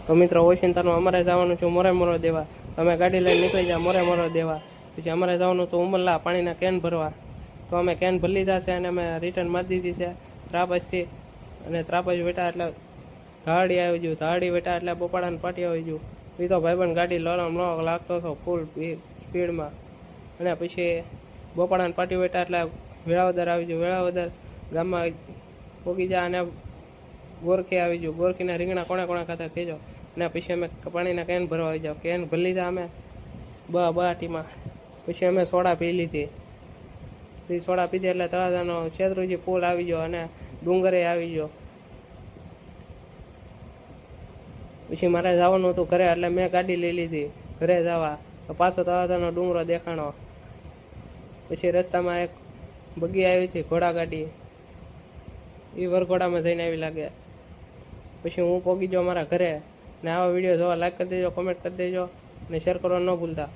તો મિત્રો ઓશિંતાનું અમારે જવાનું છે મોરે મોરો દેવા. અમે ગાડી લઈને નીકળી જાય મોરે મોરો દેવા. પછી અમારે જવાનું તો ઉમરલા પાણીના કેન ભરવા. તો અમે કેન ભરી લીધા છે અને અમે રિટર્ન મારી દીધી છે ત્રાપજથી. અને ત્રાપજ વેટા એટલે ધાડી આવી ગયું, ધાડી વેટા એટલે બોપાડાને પાટી આવી ગયું. એ તો ભાઈબંધ ગાડી લડમ લાગતો હતો ફૂલ સ્પીડમાં. અને પછી બોપાડાને પાટી વેટા એટલે વેળાવદર આવી ગયું. વેળાવદર ગામમાં પોગી જાય અને ગોરખી આવી ગયું. ગોરખીના રીંગણા કોણે કોણે ખાતા કહેજો. અને પછી અમે પાણીના કેન ભરવા આવી જાવ. કેન ભરી લીધા અમે બાટીમાં. પછી અમે સોડા પી લીધી. એ સોડા પીધી એટલે તળાજાનો શેત્રુજી પુલ આવી ગયો અને ડુંગરે આવી ગયો. પછી મારે જવાનું હતું ઘરે એટલે મેં ગાડી લઈ લીધી ઘરે જવા. તો પાછો તળાજાનો ડુંગરો દેખાણો. પછી રસ્તામાં એક બગી આવી હતી ઘોડા ગાડી, એ વરઘોડામાં જઈને આવી લાગે. પછી હું પહોંચી ગયો મારા ઘરે. ને આવા વિડીયો જોવા લાઈક કરી દેજો, કોમેન્ટ કરી દેજો અને શેર કરવા ન ભૂલતા.